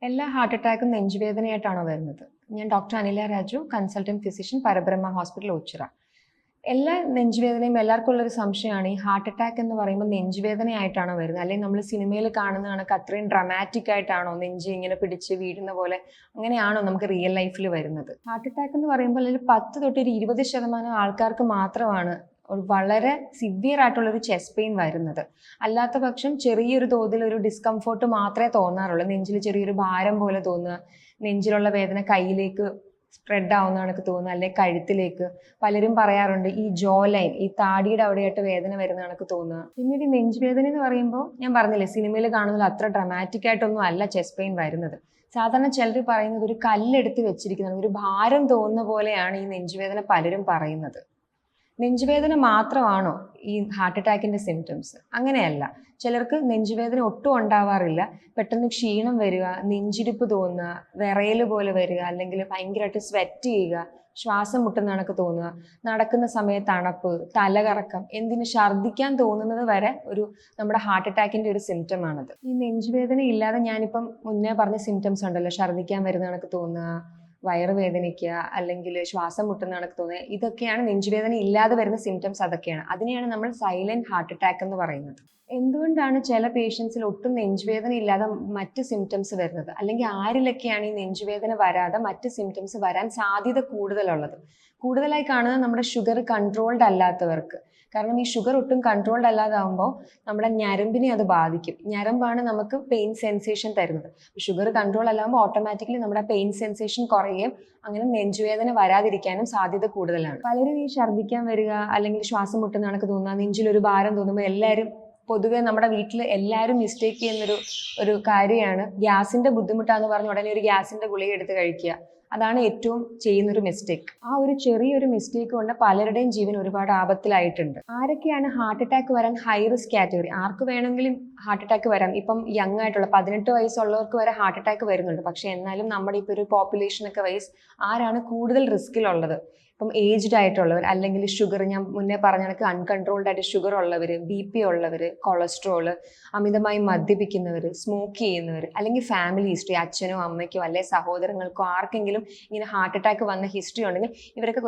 എല്ലാ ഹാർട്ട് അറ്റാക്കും നെഞ്ചുവേദനയായിട്ടാണോ വരുന്നത്? ഞാൻ doctor Anila Raju, consultant physician, Parabrahma hospital, Ochira. എല്ലാ നെഞ്ചുവേദനയും എല്ലാവർക്കും ഉള്ളൊരു സംശയമാണ്, ഈ ഹാർട്ട് അറ്റാക്ക് എന്ന് പറയുമ്പോൾ നെഞ്ചുവേദനയായിട്ടാണോ വരുന്നത്, അല്ലെങ്കിൽ നമ്മൾ സിനിമയിൽ കാണുന്ന കണക്ക് അത്രയും ഡ്രമാറ്റിക് ആയിട്ടാണോ നെഞ്ച് ഇങ്ങനെ പിടിച്ച് വീഴുന്ന പോലെ അങ്ങനെയാണോ നമുക്ക് റിയൽ ലൈഫിൽ വരുന്നത്? ഹാർട്ട് അറ്റാക്ക് എന്ന് പറയുമ്പോൾ അതിൽ 10 തൊട്ട് 20% ആൾക്കാർക്ക് മാത്രമാണ് ഒരു വളരെ സിവിയർ ആയിട്ടുള്ളൊരു ചെസ്റ്റ് പെയിൻ വരുന്നത്. അല്ലാത്ത പക്ഷം ചെറിയൊരു തോതിൽ ഒരു ഡിസ്കംഫോർട്ട് മാത്രമേ തോന്നാറുള്ളൂ. നെഞ്ചിൽ ചെറിയൊരു ഭാരം പോലെ തോന്നുക, നെഞ്ചിലുള്ള വേദന കയ്യിലേക്ക് സ്പ്രെഡ് ആവുന്ന കണക്ക് തോന്നുക, അല്ലെങ്കിൽ കഴുത്തിലേക്ക്. പലരും പറയാറുണ്ട് ഈ ജോ ലൈൻ, ഈ താടിയുടെ അവിടെയായിട്ട് വേദന വരുന്ന കണക്ക് തോന്നുക. പിന്നീട് ഈ നെഞ്ചുവേദന എന്ന് പറയുമ്പോൾ ഞാൻ പറഞ്ഞില്ലേ, സിനിമയിൽ കാണുന്നത് അത്ര ഡ്രമാറ്റിക് ആയിട്ടൊന്നും അല്ല ചെസ്റ്റ് പെയിൻ വരുന്നത്. സാധാരണ ചിലർ പറയുന്നത് ഒരു കല്ലെടുത്ത് വെച്ചിരിക്കുന്നത്, ഒരു ഭാരം തോന്നുന്ന പോലെയാണ് ഈ നെഞ്ചുവേദന പലരും പറയുന്നത്. നെഞ്ചുവേദന മാത്രമാണോ ഈ ഹാർട്ട് അറ്റാക്കിന്റെ സിംറ്റംസ്? അങ്ങനെയല്ല. ചിലർക്ക് നെഞ്ചുവേദന ഒട്ടും ഉണ്ടാവാറില്ല, പെട്ടെന്ന് ക്ഷീണം വരിക, നെഞ്ചിടിപ്പ് തോന്നുക, വിറയൽ പോലെ വരിക, അല്ലെങ്കിൽ ഭയങ്കരമായിട്ട് സ്വെറ്റ് ചെയ്യുക, ശ്വാസം മുട്ടുന്ന കണക്ക് തോന്നുക, നടക്കുന്ന സമയത്ത് തണുപ്പ്, തലകറക്കം, എന്തിന് ഛർദ്ദിക്കാൻ തോന്നുന്നത് വരെ നമ്മുടെ ഹാർട്ട് അറ്റാക്കിന്റെ ഒരു സിംറ്റം ആണത്. ഈ നെഞ്ചുവേദന ഇല്ലാതെ ഞാനിപ്പം മുന്നേ പറഞ്ഞ സിംറ്റംസ് ഉണ്ടല്ലോ, ഛർദ്ദിക്കാൻ വരുന്ന കണക്ക് തോന്നുക, വയറ് വേദനിക്കുക, അല്ലെങ്കിൽ ശ്വാസം മുട്ടുന്ന കണക്ക് തോന്നുക, ഇതൊക്കെയാണ് നെഞ്ചുവേദന ഇല്ലാതെ വരുന്ന സിംറ്റംസ്. അതൊക്കെയാണ്, അതിനെയാണ് നമ്മൾ സൈലന്റ് ഹാർട്ട് അറ്റാക്ക് എന്ന് പറയുന്നത്. എന്തുകൊണ്ടാണ് ചില പേഷ്യൻസിൽ ഒട്ടും നെഞ്ചുവേദന ഇല്ലാതെ മറ്റ് സിംറ്റംസ് വരുന്നത്, അല്ലെങ്കിൽ ആരിലൊക്കെയാണ് ഈ നെഞ്ചുവേദന വരാതെ മറ്റ് സിംറ്റംസ് വരാൻ സാധ്യത കൂടുതലായി കാണുന്നത് നമ്മുടെ ഷുഗർ കൺട്രോൾഡ് അല്ലാത്തവർക്ക്. കാരണം ഈ ഷുഗർ ഒട്ടും കൺട്രോൾഡ് അല്ലാതാവുമ്പോൾ നമ്മുടെ ഞരമ്പിനെ അത് ബാധിക്കും. ഞരമ്പാണ് നമുക്ക് പെയിൻ സെൻസേഷൻ തരുന്നത്. ഷുഗർ കൺട്രോൾ അല്ലാകുമ്പോൾ ഓട്ടോമാറ്റിക്കലി നമ്മുടെ പെയിൻ സെൻസേഷൻ കുറയുകയും അങ്ങനെ നെഞ്ചുവേദന വരാതിരിക്കാനും സാധ്യത കൂടുതലാണ്. പലരും ഈ ഛർദ്ദിക്കാൻ വരിക, അല്ലെങ്കിൽ ശ്വാസം മുട്ടുന്ന കണക്ക് തോന്നുക, നെഞ്ചിലൊരു ഭാരം തോന്നുമ്പോൾ എല്ലാവരും പൊതുവെ നമ്മുടെ വീട്ടിൽ എല്ലാവരും മിസ്റ്റേക്ക് ചെയ്യുന്നൊരു കാര്യമാണ് ഗ്യാസിന്റെ ബുദ്ധിമുട്ടാന്ന് പറഞ്ഞ് ഉടനെ ഒരു ഗ്യാസിന്റെ ഗുളിക എടുത്ത് കഴിക്കുക. അതാണ് ഏറ്റവും ചെയ്യുന്നൊരു മിസ്റ്റേക്ക്. ആ ഒരു ചെറിയൊരു മിസ്റ്റേക്ക് കൊണ്ട് പലരുടെയും ജീവൻ ഒരുപാട് ആപത്തിലായിട്ടുണ്ട്. ആരൊക്കെയാണ് ഹാർട്ട് അറ്റാക്ക് വരാൻ ഹൈ റിസ്ക് കാറ്റഗറി? ആർക്ക് വേണമെങ്കിലും ഹാർട്ട് അറ്റാക്ക് വരാം. ഇപ്പം യങ് ആയിട്ടുള്ള 18 വയസ്സുള്ളവർക്ക് വരെ ഹാർട്ട് അറ്റാക്ക് വരുന്നുണ്ട്. പക്ഷെ എന്നാലും നമ്മുടെ ഇപ്പോൾ ഒരു പോപ്പുലേഷനൊക്കെ വൈസ് ആരാണ് കൂടുതൽ റിസ്കിലുള്ളത്? ഇപ്പം ഏജ്ഡ് ആയിട്ടുള്ളവർ, അല്ലെങ്കിൽ ഷുഗർ, ഞാൻ മുന്നേ പറഞ്ഞ കണക്ക് അൺകൺട്രോൾഡ് ആയിട്ട് ഷുഗർ ഉള്ളവർ, BP ഉള്ളവർ, കൊളസ്ട്രോള്, അമിതമായി മദ്യപിക്കുന്നവർ, സ്മോക്ക് ചെയ്യുന്നവർ, അല്ലെങ്കിൽ ഫാമിലി ഹിസ്റ്ററി, അച്ഛനോ അമ്മയ്ക്കോ അല്ലെ സഹോദരങ്ങൾക്കോ ആർക്കെങ്കിലും ഇങ്ങനെ ഹാർട്ട് അറ്റാക്ക് വന്ന ഹിസ്റ്ററി ഉണ്ടെങ്കിൽ ഇവരൊക്കെ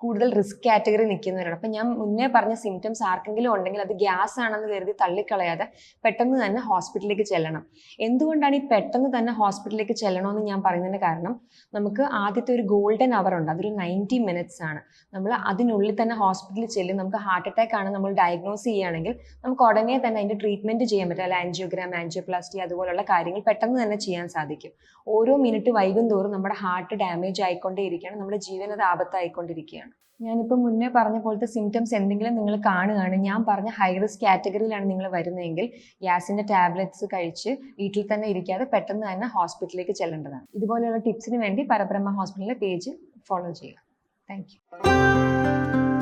കൂടുതൽ റിസ്ക് കാറ്റഗറി നിൽക്കുന്നവരാണ്. അപ്പം ഞാൻ മുന്നേ പറഞ്ഞ സിംറ്റംസ് ആർക്കെങ്കിലും ഉണ്ടെങ്കിൽ അത് ഗ്യാസ് ആണെന്ന് കരുതി തള്ളിക്കളയാതെ പെട്ടെന്ന് തന്നെ ഹോസ്പിറ്റലിലേക്ക് ചെല്ലണം. എന്തുകൊണ്ടാണ് ഈ പെട്ടെന്ന് തന്നെ ഹോസ്പിറ്റലിലേക്ക് ചെല്ലണമെന്ന് ഞാൻ പറയുന്നതിന് കാരണം, നമുക്ക് ആദ്യത്തെ ഒരു ഗോൾഡൻ അവർ ഉണ്ട്, അതൊരു 90 minutes ആണ്. നമ്മൾ അതിനുള്ളിൽ തന്നെ ഹോസ്പിറ്റലിൽ ചെല്ലും. നമുക്ക് ഹാർട്ട് അറ്റാക്ക് ആണ് നമ്മൾ ഡയഗ്നോസ് ചെയ്യുകയാണെങ്കിൽ നമുക്ക് ഉടനെ തന്നെ അതിന്റെ ട്രീറ്റ്മെന്റ് ചെയ്യാൻ പറ്റും. അല്ല ആൻജിയോഗ്രാം, ആൻജിയോപ്ലാസ്റ്റി അതുപോലുള്ള കാര്യങ്ങൾ പെട്ടെന്ന് തന്നെ ചെയ്യാൻ സാധിക്കും. ഓരോ മിനിറ്റ് വൈകും തോറും നമ്മുടെ ഹാർട്ട് ഡാമേജ് ആയിക്കൊണ്ടേയിരിക്കുകയാണ്, നമ്മുടെ ജീവനത് ആപത്തായിക്കൊണ്ടിരിക്കുകയാണ്. ഞാനിപ്പോൾ മുന്നേ പറഞ്ഞ പോലത്തെ സിംറ്റംസ് എന്തെങ്കിലും നിങ്ങൾ കാണുകയാണ്, ഞാൻ പറഞ്ഞ ഹൈ റിസ്ക് കാറ്റഗറിയിലാണ് നിങ്ങൾ വരുന്നതെങ്കിൽ ഗ്യാസിന്റെ ടാബ്ലറ്റ്സ് കഴിച്ച് വീട്ടിൽ തന്നെ ഇരിക്കാതെ പെട്ടെന്ന് തന്നെ ഹോസ്പിറ്റലിലേക്ക് ചെല്ലേണ്ടതാണ്. ഇതുപോലെയുള്ള ടിപ്സിന് വേണ്ടി പരബ്രഹ്മ ഹോസ്പിറ്റലിലെ പേജ് ഫോളോ ചെയ്യുക. Thank you.